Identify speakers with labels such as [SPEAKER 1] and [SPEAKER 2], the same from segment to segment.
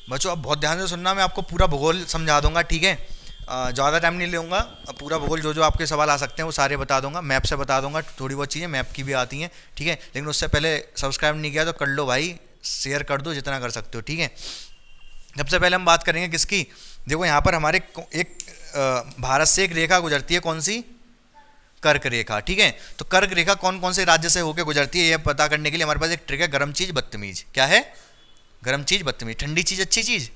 [SPEAKER 1] बच्चों अब बहुत ध्यान से सुनना, मैं आपको पूरा भूगोल समझा दूंगा, ठीक है। ज़्यादा टाइम नहीं लूँगा। पूरा भूगोल जो जो आपके सवाल आ सकते हैं वो सारे बता दूंगा, मैप से बता दूंगा, थोड़ी बहुत चीज़ें मैप की भी आती हैं, ठीक है। लेकिन उससे पहले सब्सक्राइब नहीं किया तो कर लो भाई, शेयर कर दो जितना कर सकते हो, ठीक है। सबसे पहले हम बात करेंगे किसकी। देखो यहाँ पर हमारे एक भारत से एक रेखा गुजरती है, कौन सी? कर्क रेखा, ठीक है। तो कर्क रेखा कौन कौन से राज्य से होकर गुजरती है ये पता करने के लिए हमारे पास एक ट्रिक है, गर्म चीज़ बदतमीज। क्या है? गर्म चीज़ बदतमीज। ठंडी चीज़ अच्छी चीज़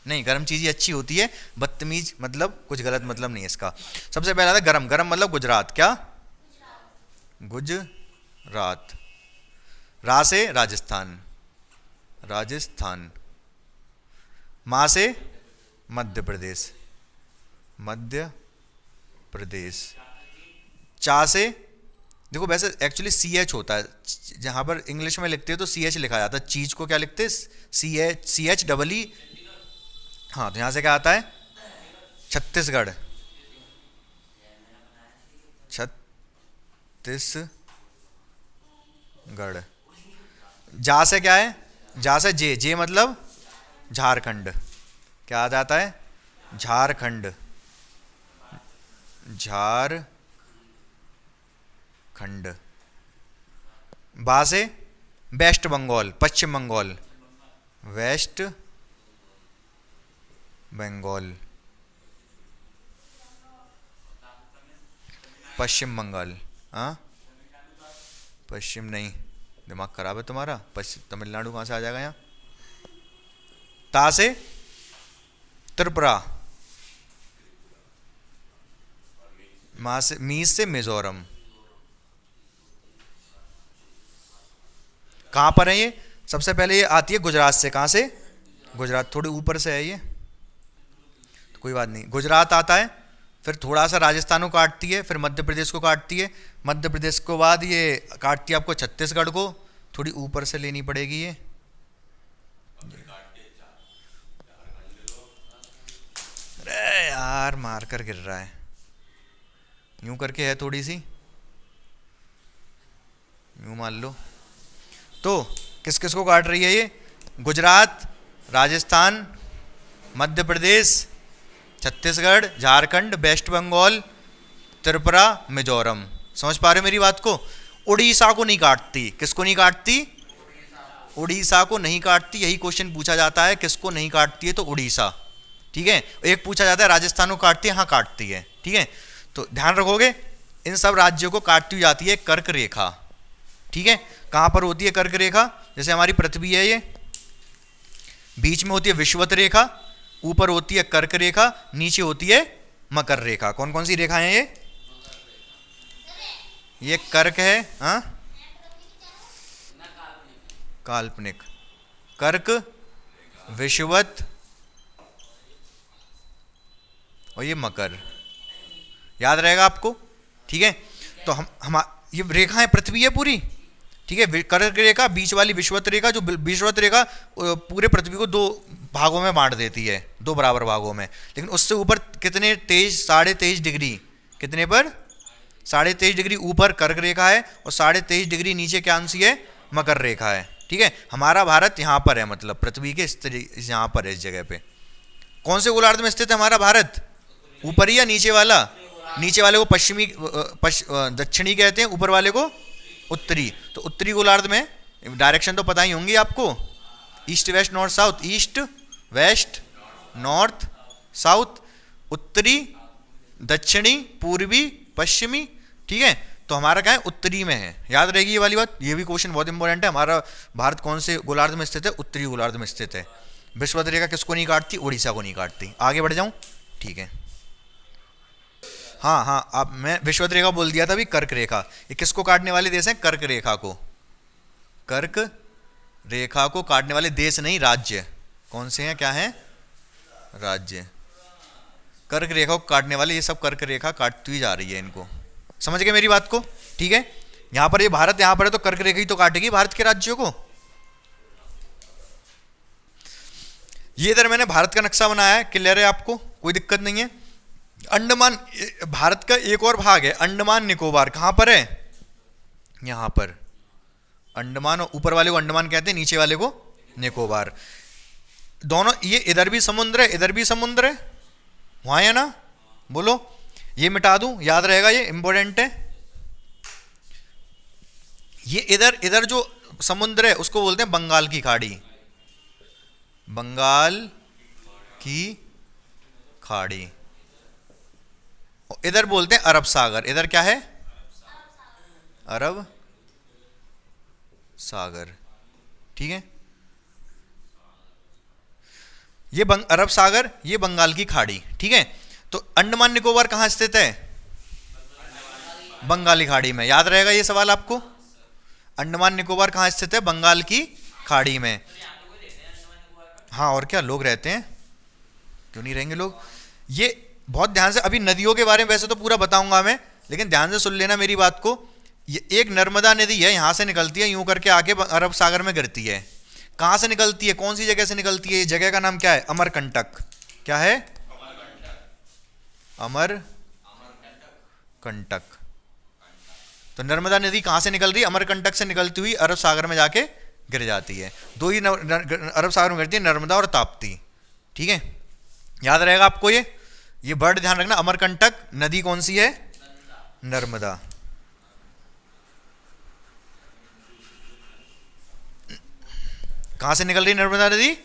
[SPEAKER 1] नहीं, गर्म चीज़ ही अच्छी होती है, बदतमीज मतलब कुछ गलत मतलब नहीं है इसका। सबसे पहला था गरम, गरम मतलब गुजरात। क्या? गुजरात। रा से राजस्थान, राजस्थान। माँ से मध्य प्रदेश, मध्य प्रदेश। चा से, देखो वैसे एक्चुअली सी एच होता है, जहाँ पर इंग्लिश में लिखते हैं तो सी एच लिखा जाता है, चीज को क्या लिखते हैं? C H double E. हाँ, तो यहाँ से क्या आता है? छत्तीसगढ़, छत्तीसगढ़। जा से क्या है? जा से जे, जे मतलब झारखंड। क्या आ जाता है? झारखंड, झारखंड। बा से वेस्ट बंगाल, पश्चिम बंगाल, वेस्ट बंगाल, पश्चिम बंगाल। हाँ, पश्चिम नहीं, दिमाग खराब है तुम्हारा। पश्चिम तमिलनाडु कहाँ से आ जाएगा यहाँ? ता से त्रिपुरा, माँ से मीज से मिजोरम। कहाँ पर है ये? सबसे पहले ये आती है गुजरात से। कहाँ से? गुजरात, थोड़ी ऊपर से है ये, तो कोई बात नहीं। गुजरात आता है, फिर थोड़ा सा राजस्थान को काटती है, फिर मध्य प्रदेश को काटती है, मध्य प्रदेश के बाद ये काटती है आपको छत्तीसगढ़ को, थोड़ी ऊपर से लेनी पड़ेगी ये। अरे यार, मार कर गिर रहा है, यूं करके है थोड़ी सी, यूं मान लो। तो किस किस को काट रही है ये? गुजरात, राजस्थान, मध्य प्रदेश, छत्तीसगढ़, झारखंड, वेस्ट बंगाल, त्रिपुरा, मिजोरम। समझ पा रहे हो मेरी बात को? उड़ीसा को नहीं काटती। किसको नहीं काटती? उड़ीसा को नहीं काटती। यही क्वेश्चन पूछा जाता है, किसको नहीं काटती है? तो उड़ीसा, ठीक है। एक पूछा जाता है राजस्थान को काटती है? हाँ काटती है, ठीक है। तो ध्यान रखोगे, इन सब राज्यों को काटती हुई जाती है कर्क रेखा, ठीक है। कहाँ पर होती है कर्क रेखा? जैसे हमारी पृथ्वी है ये, बीच में होती है विषुवत रेखा, ऊपर होती है कर्क रेखा, नीचे होती है मकर रेखा। कौन कौन सी रेखा है ये कर्क है, हाँ, काल्पनिक, कर्क, विषुवत और ये मकर। याद रहेगा आपको, ठीक है। तो हम ये रेखाएं पृथ्वी है पूरी, ठीक है। कर्क रेखा, बीच वाली विषुवत रेखा, जो विषुवत रेखा पूरे पृथ्वी को दो भागों में बांट देती है, दो बराबर भागों में। लेकिन उससे ऊपर कितने? 23.5 डिग्री। कितने पर? 23.5 डिग्री ऊपर कर्क रेखा है और 23.5 डिग्री नीचे क्या सी है? मकर रेखा है, ठीक है। हमारा भारत यहाँ पर है, मतलब पृथ्वी के यहाँ पर है, इस जगह पे। कौन से गोलार्ध में स्थित है हमारा भारत? ऊपर ही या नीचे वाला? नीचे वाले को पश्चिमी दक्षिणी कहते हैं, ऊपर वाले को उत्तरी। तो उत्तरी गोलार्ध में डायरेक्शन तो पता ही होंगी आपको, east west north south, east west north south, उत्तरी, दक्षिणी, पूर्वी, पश्चिमी, ठीक है। तो हमारा क्या है? उत्तरी में है। याद रहेगी ये वाली बात, ये भी क्वेश्चन बहुत इंपॉर्टेंट है। हमारा भारत कौन से गोलार्ध में स्थित है? उत्तरी गोलार्ध में स्थित है। विषुवत रेखा किसको नहीं काटती? उड़ीसा को नहीं काटती। आगे बढ़ जाऊं, ठीक है। हाँ हाँ, अब मैं विषुवत रेखा बोल दिया था अभी, कर्क रेखा। ये किसको काटने वाले देश हैं? कर्क रेखा को। कर्क रेखा को काटने वाले देश नहीं, राज्य। कौन से हैं? क्या हैं? राज्य। कर्क रेखा को काटने वाले, ये सब कर्क रेखा काटती हुई जा रही है इनको। समझ गए मेरी बात को, ठीक है। यहां पर ये भारत यहां पर है, तो कर्क रेखा ही तो काटेगी भारत के राज्यों को। ये इधर मैंने भारत का नक्शा बनाया है, क्लियर है आपको? कोई दिक्कत नहीं है। अंडमान भारत का एक और भाग है, अंडमान निकोबार। कहां पर है? यहां पर अंडमान, और ऊपर वाले को अंडमान कहते हैं, नीचे वाले को निकोबार। दोनों, ये इधर भी समुद्र है इधर भी समुद्र है, वहां है ना, बोलो। ये मिटा दूं, याद रहेगा, ये इंपॉर्टेंट है। ये इधर इधर जो समुद्र है उसको बोलते हैं बंगाल की खाड़ी, बंगाल की खाड़ी। इधर बोलते हैं अरब सागर, इधर क्या है, अरब सागर, ठीक है। ये अरब सागर, ये बंगाल की खाड़ी, ठीक है। तो अंडमान निकोबार कहां स्थित है, बंगाली खाड़ी में, याद रहेगा ये सवाल आपको। अंडमान निकोबार कहां स्थित है, बंगाल की खाड़ी में। हाँ और क्या, लोग रहते हैं, क्यों नहीं रहेंगे लोग। ये बहुत ध्यान से, अभी नदियों के बारे में वैसे तो पूरा बताऊंगा मैं, लेकिन ध्यान से सुन लेना मेरी बात को। ये एक नर्मदा नदी है, यहां से निकलती है, यूं करके आके अरब सागर में गिरती है। कहां से निकलती है, कौन सी जगह से निकलती है, ये जगह का नाम क्या है, अमरकंटक। क्या है, अमरकंटक। तो नर्मदा नदी कहां से निकल रही है, अमरकंटक से निकलती हुई अरब सागर में जाके गिर जाती है। दो ही अरब सागर में गिरती है, नर्मदा और ताप्ती, ठीक है। याद रहेगा आपको ये वर्ड ध्यान रखना। अमरकंटक नदी कौन सी है, नर्मदा। कहां से निकल रही नर्मदा नदी,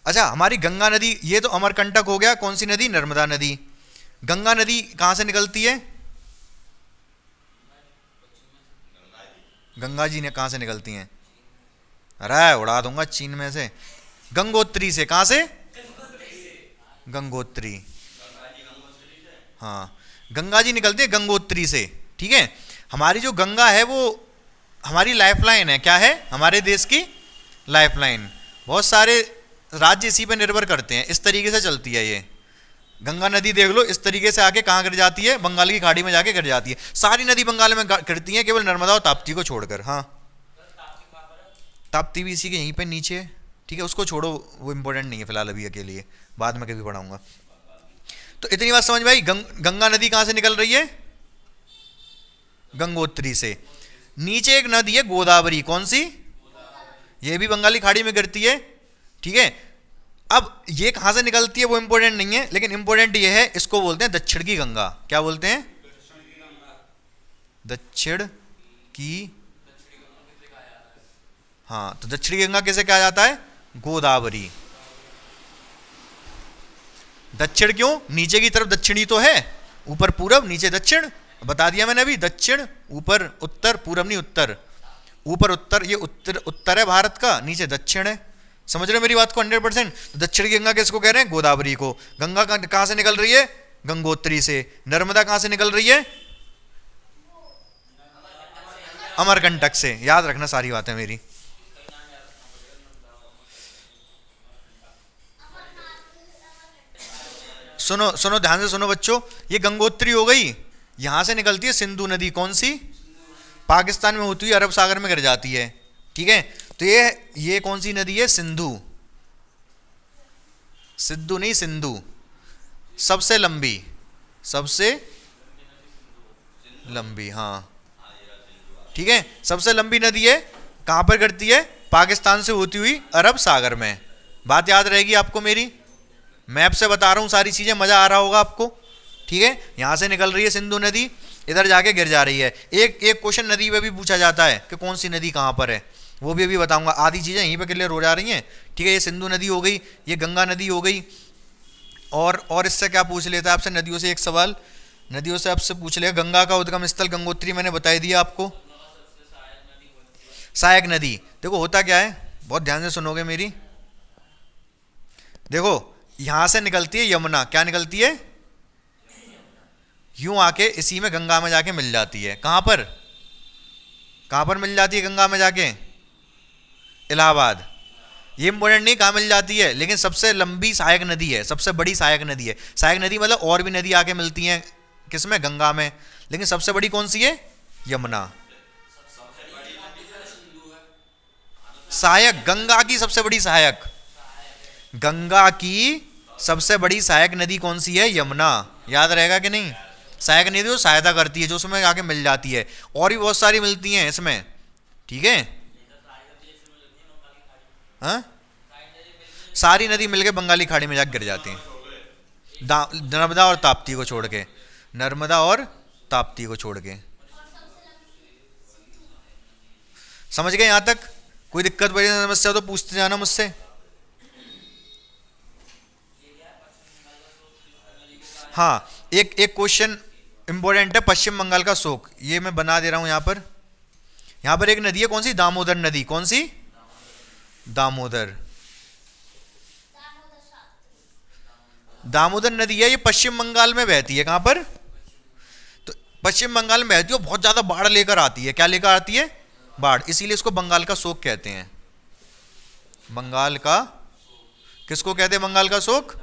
[SPEAKER 1] अच्छा हमारी गंगा नदी, ये तो अमरकंटक हो गया, कौन सी नदी, नर्मदा नदी। गंगा नदी कहां से निकलती है, गंगा जी ने कहां से निकलती हैं, अरे उड़ा दूंगा चीन में से, गंगोत्री से। कहां से, गंगोत्री, हाँ गंगा जी निकलती है गंगोत्री से, ठीक है। हमारी जो गंगा है वो हमारी लाइफलाइन है, क्या है, हमारे देश की लाइफलाइन। बहुत सारे राज्य इसी पे निर्भर करते हैं, इस तरीके से चलती है ये। गंगा नदी देख लो, इस तरीके से आके कहाँ गिर जाती है, बंगाल की खाड़ी में जाके गिर जाती है। सारी नदी बंगाल में गिरती हैं, केवल नर्मदा और ताप्ती को छोड़कर। हाँ ताप्ती भी इसी के यहीं पे नीचे है, ठीक है, उसको छोड़ो, वो इंपॉर्टेंट नहीं है फिलहाल अभी के लिए, बाद में कभी पढ़ाऊंगा। तो इतनी बात समझ में आई। गंगा नदी कहाँ से निकल रही है, गंगोत्री से। नीचे एक नदी है गोदावरी, कौन सी, ये भी बंगाली खाड़ी में गिरती है, ठीक है। अब ये कहां से निकलती है वो इंपॉर्टेंट नहीं है, लेकिन इंपॉर्टेंट ये है, इसको बोलते हैं दक्षिण की गंगा। क्या बोलते हैं, दक्षिण की, हाँ तो दक्षिणी गंगा कैसे कहा जाता है, गोदावरी। दक्षिण क्यों, नीचे की तरफ दक्षिणी तो है, ऊपर पूरब नीचे दक्षिण, बता दिया मैंने अभी। दक्षिण ऊपर उत्तर, पूरब नहीं उत्तर, ऊपर उत्तर, ये उत्तर उत्तर है भारत का, नीचे दक्षिण है। समझ रहे हो मेरी बात को 100%। तो दक्षिण की गंगा किसको कह रहे हैं, गोदावरी को। गंगा कहां से निकल रही है, गंगोत्री से। नर्मदा कहां से निकल रही है, अमरकंटक से। याद रखना सारी बातें मेरी। सुनो सुनो ध्यान से सुनो बच्चों, ये गंगोत्री हो गई, यहां से निकलती है सिंधु नदी, कौन सी, पाकिस्तान में होती हुई अरब सागर में गिर जाती है, ठीक है। तो ये कौन सी नदी है, सिंधु, सिद्धू नहीं सिंधु, सबसे लंबी, सबसे लंबी, हाँ ठीक है, सबसे लंबी नदी है। कहां पर गिरती है, पाकिस्तान से होती हुई अरब सागर में। बात याद रहेगी आपको मेरी, मैप से बता रहा हूं सारी चीजें, मजा आ रहा होगा आपको, ठीक है। यहां से निकल रही है सिंधु नदी, इधर जाके गिर जा रही है। एक क्वेश्चन नदी पे भी पूछा जाता है कि कौन सी नदी कहां पर है, वो भी अभी बताऊंगा। आधी चीजें यहीं पे क्लियर हो जा रही हैं, ठीक है। ये सिंधु नदी हो गई, ये गंगा नदी हो गई। और इससे क्या पूछ लेता है आपसे, नदियों से एक सवाल, नदियों से आपसे पूछ लेगा, गंगा का उद्गम स्थल गंगोत्री मैंने बता दिया आपको। सहायक नदी, देखो होता क्या है, बहुत ध्यान से सुनोगे मेरी। देखो यहां से निकलती है यमुना, क्या निकलती है, यूं आके इसी में गंगा में जाके मिल जाती है। कहां पर मिल जाती है गंगा में जाके, इलाहाबाद। ये इंपॉर्टेंट नहीं कहां मिल जाती है, लेकिन सबसे लंबी सहायक नदी है, सबसे बड़ी सहायक नदी है। सहायक नदी मतलब और भी नदी आके मिलती हैं किसमें, गंगा में, लेकिन सबसे बड़ी कौन सी है, यमुना। सहायक, गंगा की सबसे बड़ी सहायक, गंगा की सबसे बड़ी सहायक नदी कौन सी है, यमुना। याद रहेगा कि नहीं, सहायक नदी जो सहायता करती है, जो उसमें आके मिल जाती है, और भी बहुत सारी मिलती हैं इसमें, ठीक है। हाँ, सारी नदी मिलके बंगाली खाड़ी में जाकर गिर जाती हैं, नर्मदा और ताप्ती को छोड़ के, नर्मदा और ताप्ती को छोड़ के। समझ गए यहां तक? कोई दिक्कत बड़ी समस्या हो तो पूछते जाना मुझसे। हाँ, एक एक क्वेश्चन इंपॉर्टेंट है, पश्चिम बंगाल का शोक, ये मैं बना दे रहा हूं यहां पर एक नदी है, कौन सी? दामोदर नदी। कौन सी? दामोदर। दामोदर नदी है, ये पश्चिम बंगाल में बहती है। कहां पर? तो पश्चिम बंगाल में बहती है, बहुत ज्यादा बाढ़ लेकर आती है। क्या लेकर आती है? बाढ़। इसीलिए इसको बंगाल का शोक कहते हैं। बंगाल का, किसको कहते हैं बंगाल का शोक?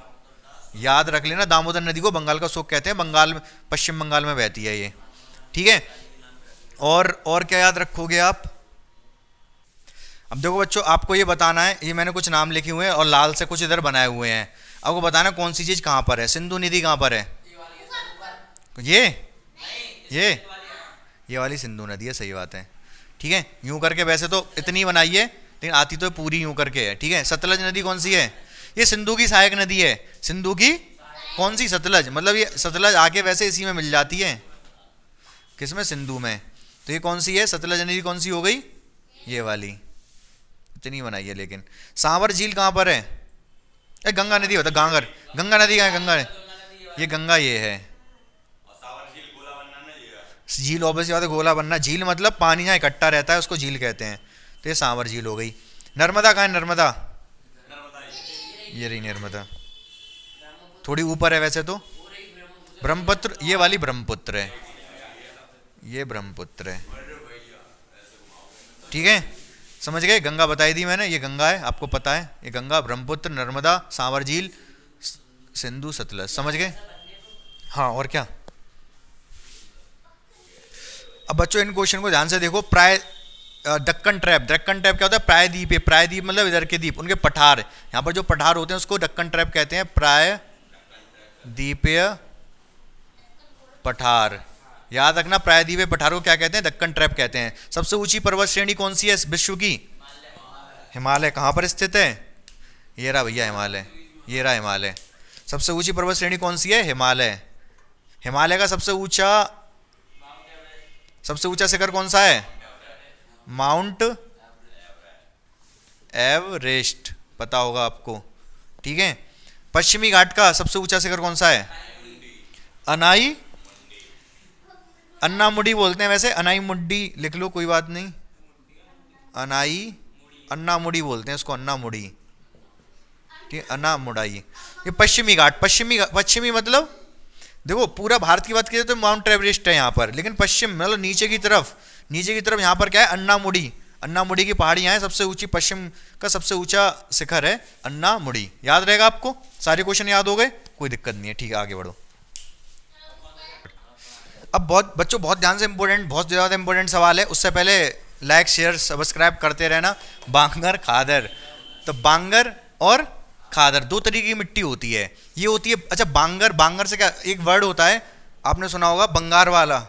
[SPEAKER 1] याद रख लेना, दामोदर नदी को बंगाल का शोक कहते हैं। बंगाल में, पश्चिम बंगाल में बहती है ये, ठीक है। और क्या याद रखोगे आप? अब देखो बच्चों, आपको ये बताना है, ये मैंने कुछ नाम लिखे हुए हैं और लाल से कुछ इधर बनाए हुए हैं। आपको बताना कौन सी चीज कहां पर है। सिंधु नदी कहां पर है? ये वाली सिंधु नदी है, सही बात है, ठीक है। यूं करके वैसे तो इतनी बनाई है, लेकिन आती तो पूरी यूं करके है, ठीक है। सतलज नदी कौन सी है? ये सिंधु की सहायक नदी है। सिंधु की कौन सी? सतलज। मतलब ये सतलज आके वैसे इसी में मिल जाती है, किसमें? सिंधु में। तो ये कौन सी है? सतलज नदी कौन सी हो गई? ये वाली, इतनी बनाई है। लेकिन सांवर झील कहां पर है? गंगा नदी होता, गांगर। गंगा नदी कहां है? गंगा है ये, गंगा ये है। झील ऑब्वियसली बात है, गोला बनना। झील मतलब पानी जहाँ इकट्ठा रहता है उसको झील कहते हैं। तो ये सांवर झील हो गई। नर्मदा कहाँ है? नर्मदा ये रही नर्मदा, थोड़ी ऊपर है वैसे तो। ब्रह्मपुत्र, ये वाली ब्रह्मपुत्र है, ये ब्रह्मपुत्र है, ठीक है। समझ गए? गंगा बताई दी मैंने, ये गंगा है, आपको पता है ये गंगा, ब्रह्मपुत्र, नर्मदा, सांवर झील, सिंधु, सतलज। समझ गए? हाँ, और क्या? अब बच्चों इन क्वेश्चन को ध्यान से देखो। प्राय दक्कन ट्रैप, दक्कन ट्रैप क्या होता है? प्रायद्वीप है। प्रायद्वीप मतलब इधर के द्वीप, उनके पठार, यहाँ पर जो पठार होते हैं उसको दक्कन ट्रैप कहते हैं। प्रायद्वीपीय पठार, याद रखना। प्रायद्वीपीय पठार को क्या कहते हैं? दक्कन ट्रैप कहते हैं। सबसे ऊंची पर्वत श्रेणी कौन सी है विश्व की? हिमालय। कहाँ पर स्थित है? ये रहा भैया हिमालय, ये रहा हिमालय। सबसे ऊंची पर्वत श्रेणी कौन सी है? हिमालय। हिमालय का सबसे ऊंचा शिखर कौन सा है? माउंट एवरेस्ट, पता होगा आपको, ठीक है। पश्चिमी घाट का सबसे ऊंचा शिखर कौन सा है? अन्नामुडी बोलते हैं वैसे, अनाईमुड्डी लिख लो, कोई बात नहीं। अन्नामुडी बोलते हैं उसको, अन्नामुडी, ठीक, अन्नामुडाई। ये पश्चिमी घाट, पश्चिमी मतलब देखो पूरा भारत की बात करें तो माउंट एवरेस्ट है यहाँ पर, लेकिन पश्चिम मतलब नीचे की तरफ यहाँ पर क्या है? अन्नामुडी की पहाड़ियाँ हैं। सबसे ऊंची, पश्चिम का सबसे ऊंचा शिखर है अन्नामुडी। याद रहेगा आपको? सारे क्वेश्चन याद हो गए? कोई दिक्कत नहीं है, ठीक है, आगे बढ़ो। अब बहुत ध्यान से इंपॉर्टेंट, बहुत ज़्यादा इंपॉर्टेंट सवाल है। उससे पहले लाइक शेयर सब्सक्राइब करते रहना। बांगर खादर, तो बांगर और खादर दो तरीके की मिट्टी होती है। ये होती है, अच्छा बांगर से क्या एक वर्ड होता है, आपने सुना होगा बंगार वाला।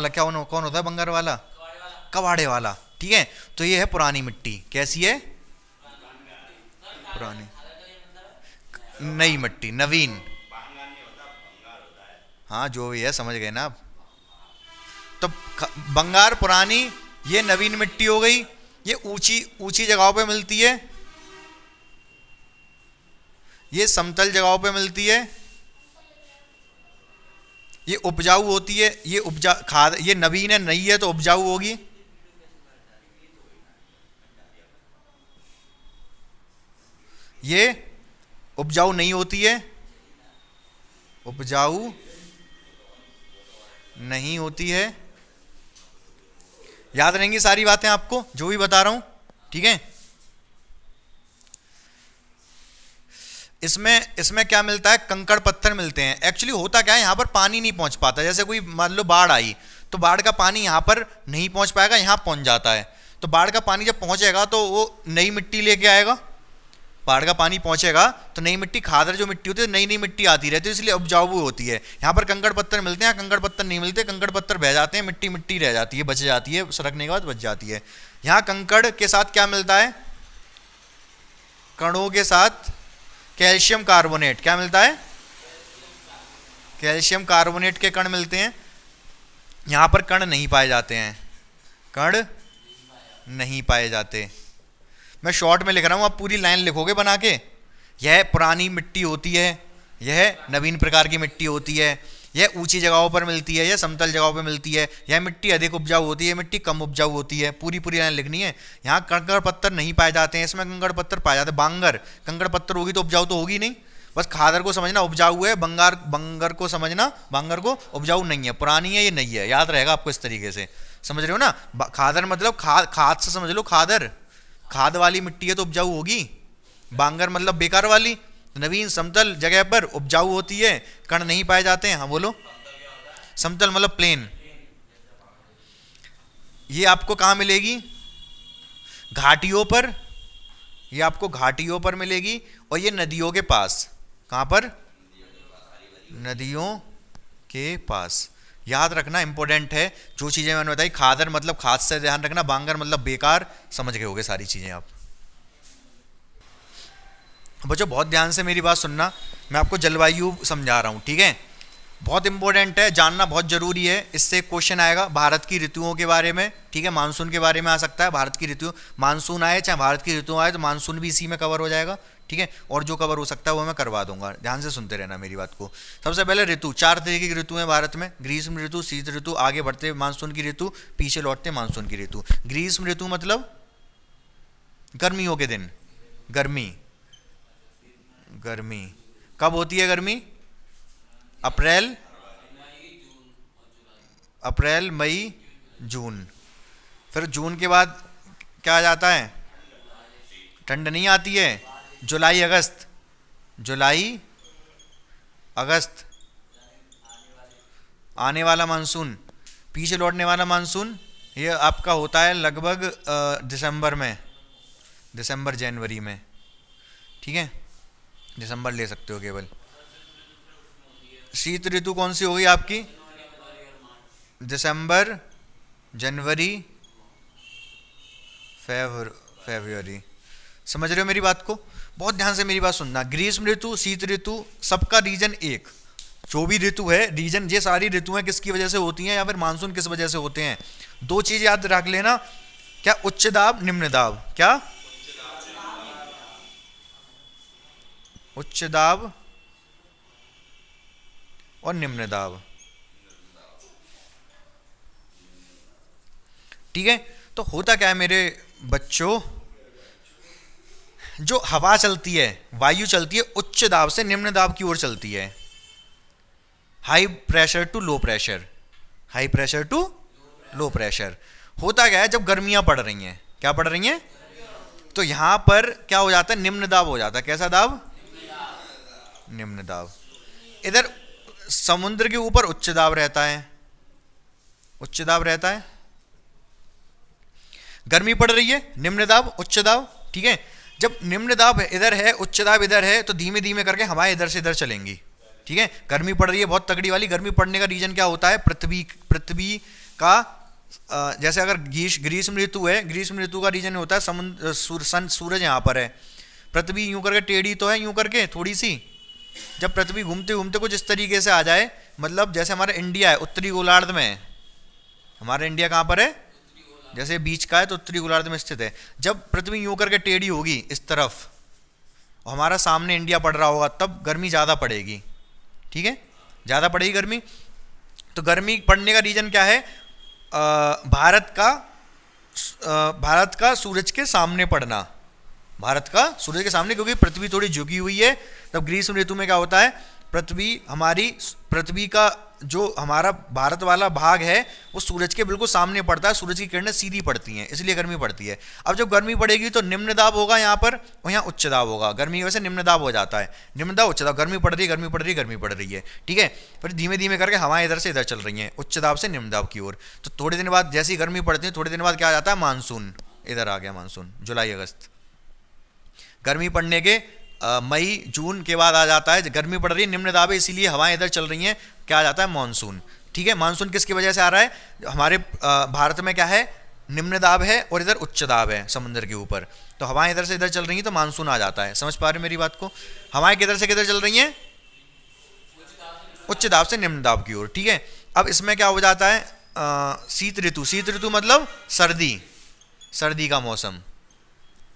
[SPEAKER 1] क्या कौन होता है बंगार वाला? कबाड़े वाला, ठीक है। तो ये है पुरानी मिट्टी। कैसी है? पुरानी, नई मिट्टी, नवीन, हाँ जो भी है, समझ गए ना आप। तो बंगार पुरानी, ये नवीन मिट्टी हो गई। ये ऊंची जगहों पे मिलती है, ये समतल जगहों पे मिलती है, ये उपजाऊ होती है। ये नवीन है, नई है तो उपजाऊ होगी। ये उपजाऊ नहीं होती है, उपजाऊ नहीं होती है। याद रहेंगी सारी बातें आपको जो भी बता रहा हूं, ठीक है। इसमें क्या मिलता है? कंकड़ पत्थर मिलते हैं। एक्चुअली होता क्या है, यहां पर पानी नहीं पहुंच पाता। जैसे कोई मान लो बाढ़ आई तो बाढ़ का पानी यहां पर नहीं पहुंच पाएगा, यहां पहुंच जाता है। तो बाढ़ का पानी जब पहुंचेगा तो वो नई मिट्टी लेके आएगा। बाढ़ का पानी पहुंचेगा तो नई मिट्टी, खादर जो मिट्टी होती है, नई मिट्टी आती रहती है, इसलिए उपजाऊ होती है। यहाँ पर कंकड़ पत्थर मिलते हैं, कंकड़ पत्थर नहीं मिलते। कंकड़ पत्थर बह जाते हैं, मिट्टी रह जाती है, बच जाती है, सरकने के बाद बच जाती है। यहाँ कंकड़ के साथ क्या मिलता है? कणों के साथ कैल्शियम कार्बोनेट, क्या मिलता है? कैल्शियम कार्बोनेट के कण मिलते हैं। यहां पर कण नहीं पाए जाते हैं, कण नहीं पाए जाते। मैं शॉर्ट में लिख रहा हूं, आप पूरी लाइन लिखोगे बना के। यह पुरानी मिट्टी होती है, यह नवीन प्रकार की मिट्टी होती है, यह ऊंची जगहों पर मिलती है, यह समतल जगहों पर मिलती है, यह मिट्टी अधिक उपजाऊ होती है, मिट्टी कम उपजाऊ होती है। पूरी पूरी लाइन लिखनी है। यहाँ कंकड़ पत्थर नहीं पाए जाते हैं, इसमें कंकड़ पत्थर पाए जाते हैं। बांगर, कंकड़ पत्थर होगी तो उपजाऊ तो होगी नहीं। बस खादर को समझना उपजाऊ है, बंगर को समझना बांगर को उपजाऊ नहीं है, पुरानी है ये नहीं है, याद रहेगा आपको इस तरीके से। समझ रहे हो ना? खादर मतलब खाद से समझ लो, खादर खाद वाली मिट्टी है तो उपजाऊ होगी। बांगर मतलब बेकार वाली, नवीन समतल जगह पर उपजाऊ होती है, कण नहीं पाए जाते हैं। हाँ बोलो। समतल मतलब प्लेन। ये आपको कहां मिलेगी? घाटियों पर, ये आपको घाटियों पर मिलेगी, और ये नदियों के पास। कहां पर? नदियों के पास। याद रखना, इंपॉर्टेंट है जो चीजें मैंने बताई। खादर मतलब खाद से ध्यान रखना, बांगर मतलब बेकार, समझ गए होगे सारी चीजें आप। बच्चों बहुत ध्यान से मेरी बात सुनना, मैं आपको जलवायु समझा रहा हूँ, ठीक है? बहुत इंपॉर्टेंट है, जानना बहुत जरूरी है। इससे एक क्वेश्चन आएगा भारत की ऋतुओं के बारे में, ठीक है? मानसून के बारे में आ सकता है। भारत की ऋतु, मानसून आए चाहे भारत की ऋतु आए तो मानसून भी इसी में कवर हो जाएगा, ठीक है? और जो कवर हो सकता है वो मैं करवा दूंगा। ध्यान से सुनते रहना मेरी बात को। सबसे पहले ऋतु, 4 तरीके की ऋतु है भारत में। ग्रीष्म ऋतु, शीत ऋतु, आगे बढ़ते मानसून की ऋतु, पीछे लौटते मानसून की ऋतु। ग्रीष्म ऋतु मतलब गर्मियों के दिन, गर्मी। गर्मी कब होती है? गर्मी अप्रैल मई जून। फिर जून के बाद क्या आ जाता है? ठंड नहीं आती है। जुलाई अगस्त, जुलाई अगस्त आने वाला मानसून। पीछे लौटने वाला मानसून ये आपका होता है लगभग दिसंबर में, दिसंबर जनवरी में, ठीक है? दिसंबर ले सकते हो केवल। शीत ऋतु कौन सी होगी आपकी? दिसंबर, जनवरी, फरवरी। समझ रहे हो मेरी बात को? बहुत ध्यान से मेरी बात सुनना। ग्रीष्म ऋतु, शीत ऋतु, सबका रीजन एक। जो भी ऋतु है, रीजन, ये सारी ऋतुएं किसकी वजह से होती हैं, या फिर मानसून किस वजह से होते हैं? 2 चीज याद रख लेना। क्या? उच्च दाब, निम्न दाब। क्या? उच्च दाब और निम्न दाब, ठीक है? तो होता क्या है मेरे बच्चों, जो हवा चलती है, वायु चलती है, उच्च दाब से निम्न दाब की ओर चलती है। High pressure to low pressure, high pressure to low pressure. होता क्या है, जब गर्मियां पड़ रही हैं, क्या पड़ रही हैं, तो यहां पर क्या हो जाता है? निम्न दाब हो जाता है। कैसा दाब? निम्न दाब। इधर समुद्र के ऊपर उच्च दाब रहता है, उच्च दाब रहता है। गर्मी पड़ रही है, निम्न दाब, उच्च दाब, ठीक है? जब निम्न दाब इधर है, उच्च दाब इधर है, तो धीमे धीमे करके हवाएं इधर से इधर चलेंगी, ठीक है? गर्मी पड़ रही है बहुत तगड़ी वाली। गर्मी पड़ने का रीजन क्या होता है? पृथ्वी का जैसे अगर ग्रीष्म ऋतु है, ग्रीष्म ऋतु का रीजन होता है समुद्र, सूरज यहाँ पर है, पृथ्वी यूं करके टेढ़ी तो है, यूं करके थोड़ी सी। जब पृथ्वी घूमते घूमते कुछ इस तरीके से आ जाए, मतलब जैसे हमारा इंडिया है उत्तरी गोलार्ध में है, हमारा इंडिया कहाँ पर है? जैसे बीच का है तो उत्तरी गोलार्ध में स्थित है। जब पृथ्वी यूं करके टेढ़ी होगी इस तरफ और हमारा सामने इंडिया पड़ रहा होगा, तब गर्मी ज़्यादा पड़ेगी, ठीक है? ज़्यादा पड़ेगी गर्मी। तो गर्मी पड़ने का रीजन क्या है? भारत का सूरज के सामने पड़ना, भारत का सूरज के सामने, क्योंकि पृथ्वी थोड़ी झुकी हुई है। तब ग्रीष्म ऋतु में क्या होता है? पृथ्वी का जो हमारा भारत वाला भाग है वो सूरज के बिल्कुल सामने पड़ता है, सूरज की किरणें सीधी पड़ती हैं, इसलिए गर्मी पड़ती है। अब जब गर्मी पड़ेगी तो निम्न दाब होगा यहाँ पर, और यहाँ उच्च दाब होगा। गर्मी की वजह से निम्न दाब हो जाता है, निम्न दाब उच्च दाब। गर्मी पड़ रही है, गर्मी पड़ रही है, गर्मी पड़ रही है, ठीक है? फिर धीमे धीमे करके हवाएं इधर से इधर चल रही हैं, उच्च दाब से निम्न दाब की ओर। तो थोड़े दिन बाद जैसी गर्मी पड़ती है, थोड़े दिन बाद क्या आ जाता है? मानसून इधर आ गया, मानसून जुलाई अगस्त। गर्मी पड़ने के मई जून के बाद आ जाता है, गर्मी पड़ रही है, निम्न दाब है, इसीलिए हवाएं इधर चल रही हैं, क्या आ जाता है? मानसून, ठीक है? मानसून किसकी वजह से आ रहा है? हमारे भारत में क्या है? निम्न दाब है और इधर उच्च दाब है समुद्र के ऊपर, तो हवाएं इधर से इधर चल रही हैं तो मानसून आ जाता है। समझ पा रहे हो मेरी बात को? हवाएं किधर से किधर चल रही हैं? उच्च दाब से निम्न दाब की ओर, ठीक है। अब इसमें क्या हो जाता है, शीत ऋतु, शीत ऋतु मतलब सर्दी, सर्दी का मौसम,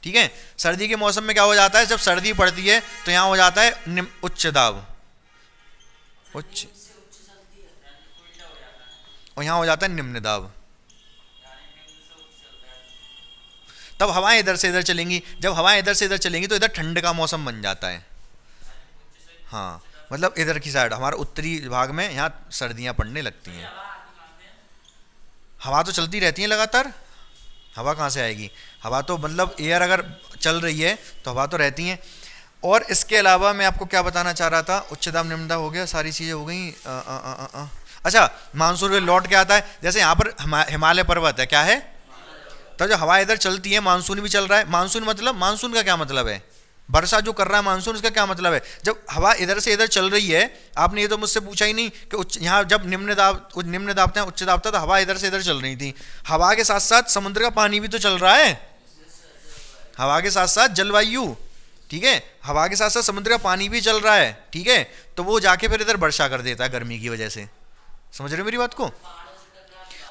[SPEAKER 1] ठीक है। सर्दी के मौसम में क्या हो जाता है, जब सर्दी पड़ती है तो यहाँ हो जाता है उच्च दाब, उच्च, और यहाँ हो जाता है निम्न दाब। तब हवाएं इधर से इधर चलेंगी, जब हवाएं इधर से इधर चलेंगी तो इधर ठंड का मौसम बन जाता है। हाँ, मतलब इधर की साइड हमारा उत्तरी भाग में यहाँ सर्दियाँ पड़ने लगती हैं। हवा तो चलती रहती है लगातार, हवा कहाँ से आएगी? हवा तो मतलब एयर अगर चल रही है तो हवा तो रहती हैं। और इसके अलावा मैं आपको क्या बताना चाह रहा था, उच्च दाब निम्न दाब हो गया, सारी चीज़ें हो गई। अच्छा, मानसून में लौट के आता है, जैसे यहाँ पर हिमालय पर्वत है, क्या है, तो जो हवा इधर चलती है मानसून भी चल रहा है। मानसून मतलब, मानसून का क्या मतलब है? वर्षा जो कर रहा है मानसून, इसका क्या मतलब है? जब हवा इधर से इधर चल रही है, आपने ये तो मुझसे पूछा ही नहीं कि यहाँ जब निम्न दाब था उच्च दाब था तो हवा इधर से इधर चल रही थी। हवा के साथ साथ समुद्र का पानी भी तो चल रहा है, हवा के साथ साथ जलवायु, ठीक है, हवा के साथ साथ समुद्र का पानी भी चल रहा है, ठीक है। तो वो जाके फिर इधर वर्षा कर देता है गर्मी की वजह से। समझ रहे हो मेरी बात को?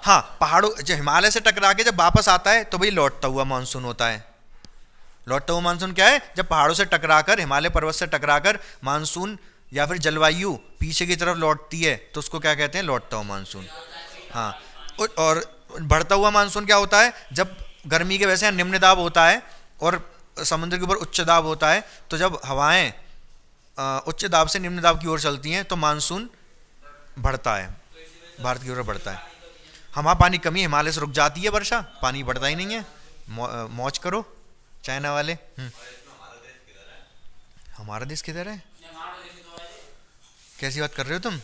[SPEAKER 1] हाँ, पहाड़ों, जो हिमालय से टकरा के जब वापस आता है तो भाई लौटता हुआ मानसून होता है। लौटता हुआ मानसून क्या है? जब पहाड़ों से टकराकर, हिमालय पर्वत से टकराकर मानसून या फिर जलवायु पीछे की तरफ लौटती है तो उसको क्या कहते हैं? लौटता हुआ मानसून। हाँ, और बढ़ता हुआ मानसून क्या होता है? जब गर्मी के वजह से निम्न दाब होता है और समुद्र के ऊपर उच्च दाब होता है, तो जब हवाएं उच्च दाब से निम्न दाब की ओर चलती हैं तो मानसून बढ़ता है, भारत की ओर बढ़ता है। हमारा पानी कमी, हिमालय से रुक जाती है वर्षा, पानी बढ़ता ही नहीं है। मौज करो चाइना वाले। हमारा देश किधर है? कैसी बात कर रहे हो तुम?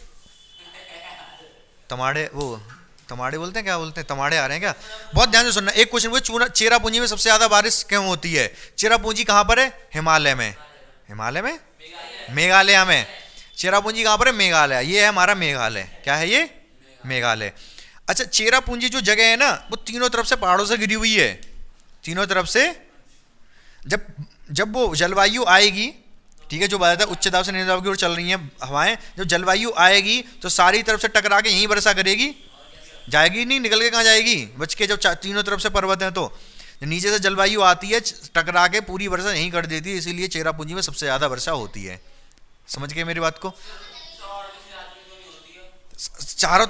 [SPEAKER 1] तमाड़े, वो तमाड़े बोलते हैं, क्या बोलते हैं, तमाड़े आ रहे हैं क्या? बहुत ध्यान से सुनना। एक क्वेश्चन वो, चेरापूंजी में सबसे ज्यादा बारिश क्यों होती है? चेरापूंजी कहाँ पर है? हिमालय में। हिमालय में? मेघालय में। चेरापूंजी कहाँ पर है? मेघालय। ये है हमारा मेघालय। क्या है ये? मेघालय। अच्छा, चेरापूंजी जो जगह है ना, वो तीनों तरफ से पहाड़ों से घिरी हुई है, तीनों तरफ से। जब वो जलवायु आएगी, ठीक है, जो बताया था उच्च दाब से निम्न दाब की ओर चल रही हैं हवाएं, जब जलवायु आएगी तो सारी तरफ से टकरा के यहीं वर्षा करेगी, जाएगी नहीं, निकल के कहाँ जाएगी बच के? जब तीनों तरफ से पर्वत हैं तो नीचे से जलवायु आती है, टकरा के पूरी वर्षा यहीं कर देती है, इसीलिए चेरापूंजी में सबसे ज़्यादा वर्षा होती है। समझ गए मेरी बात को? चारों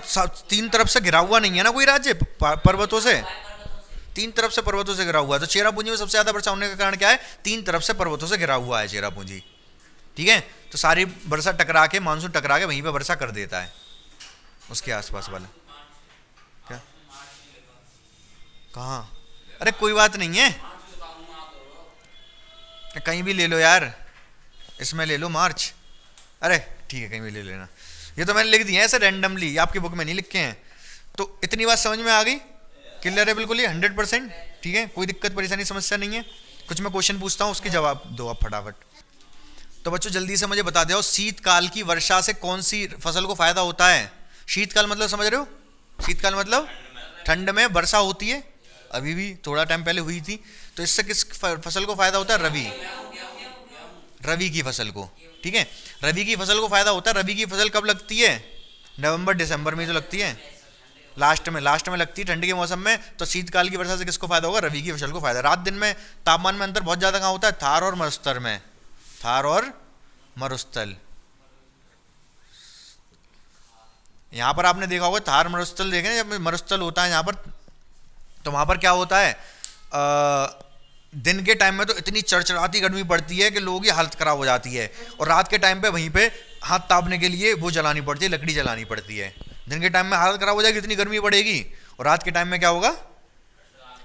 [SPEAKER 1] तीन तरफ से घिरा हुआ नहीं है ना कोई राज्य पर्वतों से, तीन तरफ से पर्वतों से घिरा हुआ है। तो चेरापूंजी में सबसे ज्यादा वर्षा होने का कारण क्या है? तीन तरफ से पर्वतों से घिरा हुआ है चेरापूंजी, ठीक है। तो सारी वर्षा टकरा के, मानसून टकरा के वहीं पे वर्षा कर देता है, उसके आसपास वाला। क्या? कहाँ? अरे कोई बात नहीं है, कहीं भी ले लो यार, इसमें ले लो मार्च, अरे ठीक है कहीं भी ले लेना। ये तो मैंने लिख दिया है ऐसे रैंडमली, आपकी बुक में नहीं लिखे हैं। तो इतनी बात समझ में आ गई? क्लियर है बिल्कुल, ये 100%, ठीक है, कोई दिक्कत परेशानी समस्या नहीं है। कुछ मैं क्वेश्चन पूछता हूँ, उसके जवाब दो आप फटाफट। तो बच्चों जल्दी से मुझे बता दो, शीतकाल की वर्षा से कौन सी फसल को फायदा होता है? शीतकाल मतलब समझ रहे हो? शीतकाल मतलब ठंड में वर्षा होती है, अभी भी थोड़ा टाइम पहले हुई थी। तो इससे किस फसल को फायदा होता है? रबी की फसल को, ठीक है, रबी की फसल को फायदा होता है। रबी की फसल कब लगती है? नवंबर दिसंबर में तो लगती है, लास्ट में लगती है ठंड के मौसम में। तो शीतकाल की वर्षा से किसको फायदा होगा? रबी की फसल को फायदा। रात दिन में तापमान में अंतर बहुत ज्यादा कहाँ होता है? थार और मरुस्थल में, थार और मरुस्थल। यहां पर आपने देखा होगा थार मरुस्थल, देखें जब मरुस्थल होता है यहाँ पर, तो वहां पर क्या होता है, दिन के टाइम में तो इतनी चरचराती गर्मी पड़ती है कि लोगों की हालत खराब हो जाती है, और रात के टाइम पे वहीं पे हाथ तापने के लिए वो जलानी पड़ती है, लकड़ी जलानी पड़ती है। दिन के टाइम में हालत खराब हो जाएगी, इतनी गर्मी पड़ेगी, और रात के टाइम में क्या होगा?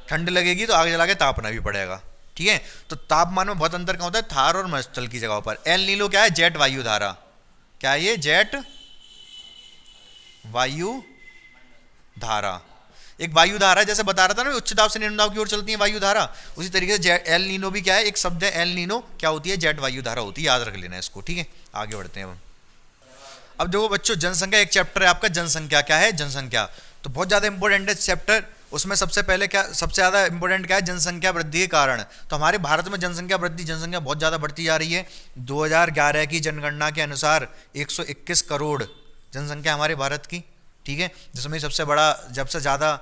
[SPEAKER 1] ठंड लगेगी, तो आगे जला के तापना भी पड़ेगा, ठीक है। तो तापमान में बहुत अंतर कहाँ होता है? थार और मरुस्थल की जगह पर। एल नीनो क्या है? जेट वायु धारा। क्या है ये? जेट वायु धारा। एक वायु धारा, जैसे बता रहा था ना उच्च दाब से निम्न दाब की ओर चलती है वायु धारा, उसी तरीके से एल नीनो भी क्या है? एक शब्द है एल नीनो, क्या होती है? जेट वायु धारा होती है, याद रख लेना इसको, ठीक है। आगे बढ़ते हैं अब देखो बच्चों, जनसंख्या एक चैप्टर है आपका, जनसंख्या क्या है? जनसंख्या तो बहुत ज्यादा इंपॉर्टेंट है चैप्टर, उसमें सबसे पहले क्या, सबसे ज़्यादा इंपॉर्टेंट क्या है, जनसंख्या वृद्धि के कारण। तो हमारे भारत में जनसंख्या वृद्धि, जनसंख्या बहुत ज़्यादा बढ़ती जा रही है। 2011 की जनगणना के अनुसार 121 करोड़ जनसंख्या हमारे भारत की, ठीक है, जिसमें सबसे बड़ा, सबसे ज़्यादा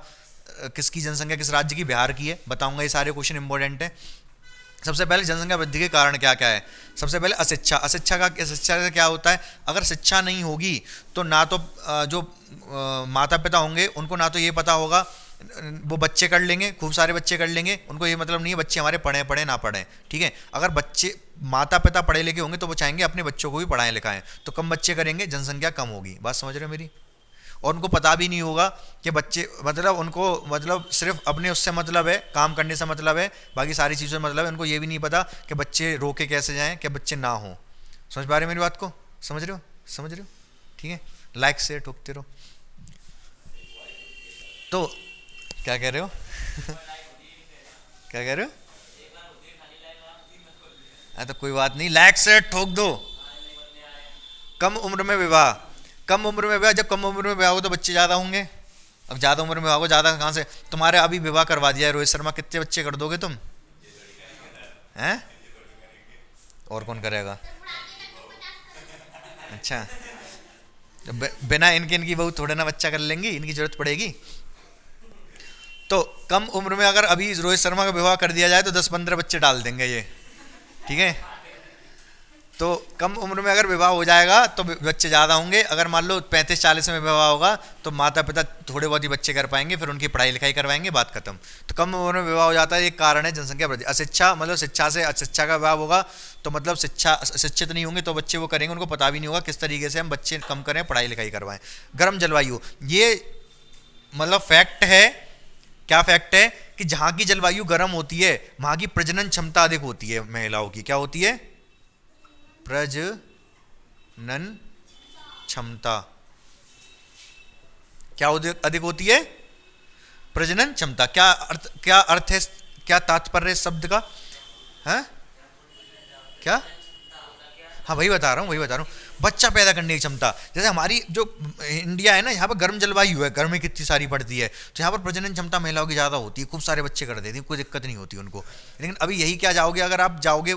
[SPEAKER 1] किसकी जनसंख्या किस राज्य की, बिहार की है। बताऊंगा, ये सारे क्वेश्चन इंपॉर्टेंट है। सबसे पहले जनसंख्या वृद्धि के कारण क्या क्या है। सबसे पहले अशिक्षा। अशिक्षा का क्या होता है, अगर शिक्षा नहीं होगी तो ना तो जो माता पिता होंगे उनको ना तो ये पता होगा, वो बच्चे कर लेंगे, खूब सारे बच्चे कर लेंगे, उनको ये मतलब नहीं है बच्चे हमारे पढ़े पढ़े ना पढ़ें, ठीक है। अगर बच्चे, माता पिता पढ़े लिखे होंगे तो वो चाहेंगे अपने बच्चों को भी पढ़ाएं लिखाएं, तो कम बच्चे करेंगे, जनसंख्या कम होगी। बात समझ रहे हो मेरी। और उनको पता भी नहीं होगा कि बच्चे, मतलब उनको, मतलब सिर्फ अपने उससे मतलब है, काम करने से मतलब है, बाकी सारी चीज़ों से मतलब है। उनको ये भी नहीं पता कि बच्चे रोके कैसे जाएं, कि बच्चे ना हो। समझ पा रहे मेरी बात को, समझ रहे हो, समझ रहे हो, ठीक है। लाइक से ठोकते रहो। तो क्या कह रहे हो क्या कह रहे हो। तो कोई बात नहीं, लाइक से ठोक दो। कम उम्र में विवाह, कम उम्र में विवाह, जब कम उम्र में विवाह हो तो बच्चे ज़्यादा होंगे। अब ज़्यादा उम्र में विवाह हो, ज़्यादा कहाँ से, तुम्हारे अभी विवाह करवा दिया है रोहित शर्मा, कितने बच्चे कर दोगे तुम, हैं? और कौन करेगा। अच्छा, तो बिना इनके, इनकी बहू थोड़े ना बच्चा कर लेंगी, इनकी जरूरत पड़ेगी। तो कम उम्र में अगर अभी रोहित शर्मा का विवाह कर दिया जाए तो 10-15 बच्चे डाल देंगे ये, ठीक है। तो कम उम्र में अगर विवाह हो जाएगा तो बच्चे ज़्यादा होंगे। अगर मान लो 35-40 में विवाह होगा तो माता पिता थोड़े बहुत ही बच्चे कर पाएंगे, फिर उनकी पढ़ाई लिखाई करवाएंगे, बात खत्म। तो कम उम्र में विवाह हो जाता है, एक कारण है जनसंख्या वृद्धि। अशिक्षा, मतलब शिक्षा से, अशिक्षा का विवाह होगा तो मतलब शिक्षा, शिक्षित नहीं होंगे तो बच्चे वो करेंगे, उनको पता भी नहीं होगा किस तरीके से हम बच्चे कम करें, पढ़ाई लिखाई करवाएं। गर्म जलवायु, ये मतलब फैक्ट है। क्या फैक्ट है कि जहाँ की जलवायु गर्म होती है वहाँ की प्रजनन क्षमता अधिक होती है महिलाओं की। क्या होती है, प्रजनन क्षमता। क्या अधिक होती है, प्रजनन क्षमता। क्या अर्थ है, क्या तात्पर्य है शब्द का, है क्या। हाँ वही बता रहा हूँ, बच्चा पैदा करने की क्षमता। जैसे हमारी जो इंडिया है ना, यहाँ पर गर्म जलवायु है, गर्मी कितनी सारी पड़ती है, तो यहाँ पर प्रजनन क्षमता महिलाओं की ज़्यादा होती है, खूब सारे बच्चे कर देती हैं, कोई दिक्कत नहीं होती उनको। लेकिन अभी यही क्या, जाओगे अगर आप जाओगे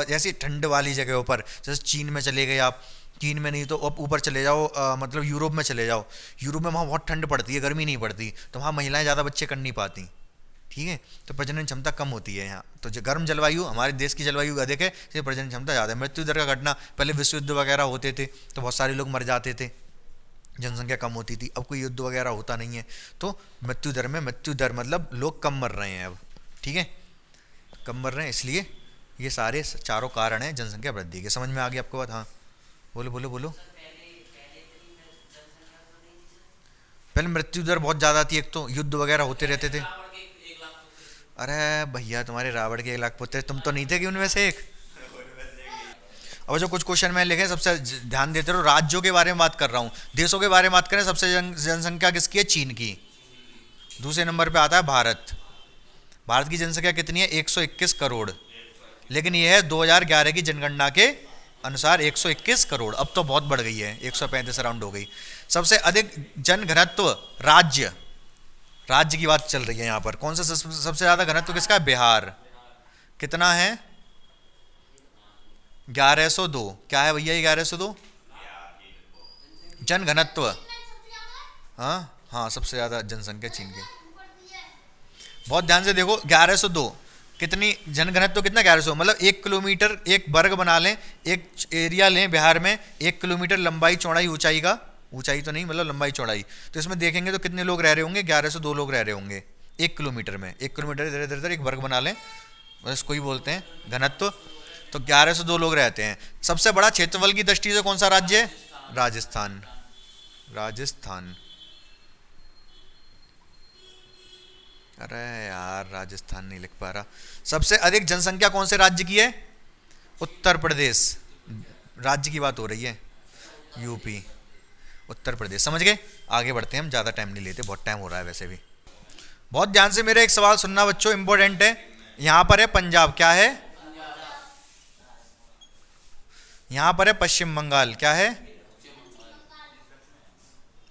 [SPEAKER 1] जैसे ठंड वाली जगहों पर, जैसे चीन में चले गए आप, चीन में नहीं तो ऊपर चले जाओ, मतलब यूरोप में चले जाओ। यूरोप में वहाँ बहुत ठंड पड़ती है, गर्मी नहीं पड़ती, तो वहाँ महिलाएं ज़्यादा बच्चे कर नहीं पाती, ठीक है। तो प्रजनन क्षमता कम होती है यहाँ। तो जो गर्म जलवायु, हमारे देश की जलवायु अधिक है, इसलिए प्रजनन क्षमता ज़्यादा है। मृत्यु दर का घटना, पहले विश्व युद्ध वगैरह होते थे तो बहुत सारे लोग मर जाते थे, जनसंख्या कम होती थी। अब कोई युद्ध वगैरह होता नहीं है तो मृत्यु दर में, मृत्यु दर मतलब लोग कम मर रहे हैं अब, ठीक है, कम मर रहे हैं। इसलिए ये सारे चारों कारण हैं जनसंख्या वृद्धि के। समझ में आ गई आपको बात। हाँ बोलो बोलो बोलो। पहले मृत्यु दर बहुत ज़्यादा थी, एक तो युद्ध वगैरह होते रहते थे। अरे भैया, तुम्हारे रावण के 1 लाख पुत्र, तुम तो नहीं थे कि उनमें से एक। अब जो कुछ क्वेश्चन में लिखे, सबसे ध्यान देते रहो। राज्यों के बारे में बात कर रहा हूँ, देशों के बारे में बात करें। सबसे जनसंख्या किसकी है, चीन की। दूसरे नंबर पे आता है भारत। भारत की जनसंख्या कितनी है, 121 करोड़। लेकिन यह है 2011 की जनगणना के अनुसार 121 करोड़। अब तो बहुत बढ़ गई है, 135 अराउंड हो गई। सबसे अधिक जनघनत्व राज्य, राज्य की बात चल रही है यहाँ पर। कौन सा सबसे ज़्यादा घनत्व किसका है, बिहार। कितना है, 1102। क्या है भैया, 1102 जन घनत्व। हाँ हाँ, सबसे ज़्यादा जनसंख्या चीन की। बहुत ध्यान से देखो, 1102 कितनी जन घनत्व, कितना 1100, मतलब 1 किलोमीटर, एक वर्ग बना लें, एक एरिया लें बिहार में, 1 किलोमीटर लंबाई चौड़ाई ऊंचाई का, ऊंचाई तो नहीं मतलब लंबाई चौड़ाई, तो इसमें देखेंगे तो कितने लोग रह रहे होंगे, 1102 लोग रह रहे होंगे 1 किलोमीटर में। 1 किलोमीटर इधर इधर इधर एक वर्ग बना लें, बस इसको ही बोलते हैं घनत्व। तो 1102 लोग रहते हैं। सबसे बड़ा क्षेत्रफल की दृष्टि से कौन सा राज्य है, राजस्थान। राजस्थान, अरे यार राजस्थान नहीं लिख पा रहा। सबसे अधिक जनसंख्या कौन से राज्य की है, उत्तर प्रदेश। राज्य की बात हो रही है, यूपी, उत्तर प्रदेश। समझ गए। आगे बढ़ते हैं, हम ज़्यादा टाइम नहीं लेते, बहुत टाइम हो रहा है वैसे भी। बहुत ध्यान से मेरे एक सवाल सुनना बच्चों, इंपॉर्टेंट है। यहाँ पर है पंजाब, क्या है, यहाँ पर है पश्चिम बंगाल, क्या है,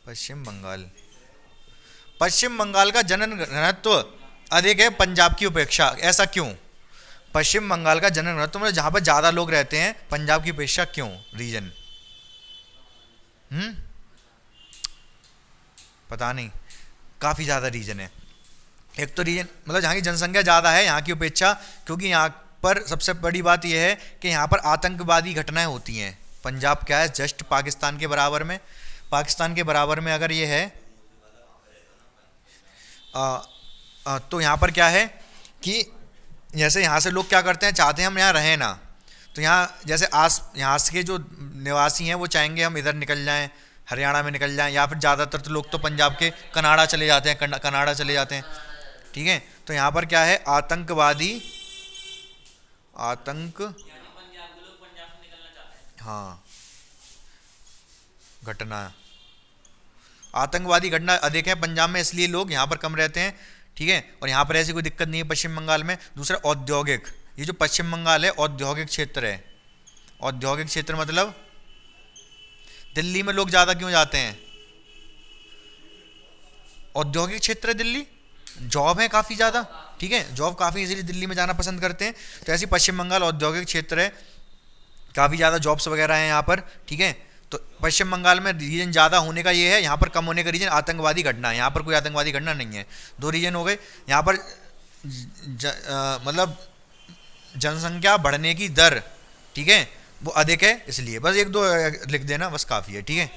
[SPEAKER 1] पश्चिम बंगाल। पश्चिम बंगाल का जनन घनत्व अधिक है पंजाब की अपेक्षा, ऐसा क्यों? पश्चिम बंगाल का जनन घनत्व मतलब जहां पर ज्यादा लोग रहते हैं पंजाब की अपेक्षा, क्यों? रीजन पता नहीं, काफी ज्यादा रीजन है। एक तो रीजन मतलब जहाँ की जनसंख्या ज़्यादा है यहाँ की अपेक्षा, क्योंकि यहाँ पर सबसे बड़ी बात यह है कि यहाँ पर आतंकवादी घटनाएं होती हैं। पंजाब क्या है, जस्ट पाकिस्तान के बराबर में, पाकिस्तान के बराबर में अगर ये है तो यहाँ पर क्या है कि जैसे यहाँ से लोग क्या करते हैं, चाहते हैं हम यहाँ रहें ना, तो यहाँ जैसे यहाँ से के जो निवासी हैं वो चाहेंगे हम इधर निकल जाएं, हरियाणा में निकल जाएं, या फिर ज़्यादातर तो लोग तो पंजाब के कनाडा चले जाते हैं, कनाडा चले जाते हैं, ठीक है। तो यहाँ पर क्या है, आतंकवादी हाँ घटना, आतंकवादी घटना अधिक है पंजाब में, इसलिए लोग यहाँ पर कम रहते हैं, ठीक है। और यहाँ पर ऐसी कोई दिक्कत नहीं है पश्चिम बंगाल में। दूसरा औद्योगिक, ये जो पश्चिम बंगाल है औद्योगिक क्षेत्र है। औद्योगिक क्षेत्र मतलब दिल्ली में लोग ज़्यादा क्यों जाते हैं, औद्योगिक क्षेत्र है दिल्ली, जॉब है काफ़ी ज़्यादा, ठीक है, जॉब काफ़ी इजीली दिल्ली में जाना पसंद करते हैं। तो ऐसे पश्चिम बंगाल औद्योगिक क्षेत्र है, काफ़ी ज़्यादा जॉब्स वगैरह हैं यहाँ पर, ठीक है। तो पश्चिम बंगाल में रीजन ज़्यादा होने का ये है, यहाँ पर कम होने का रीजन आतंकवादी घटना है। यहाँ पर कोई आतंकवादी घटना नहीं है, दो रीजन हो गए। यहाँ पर मतलब जनसंख्या बढ़ने की दर, ठीक है, वो अधिक है, इसलिए बस एक दो लिख देना बस काफ़ी है, ठीक है।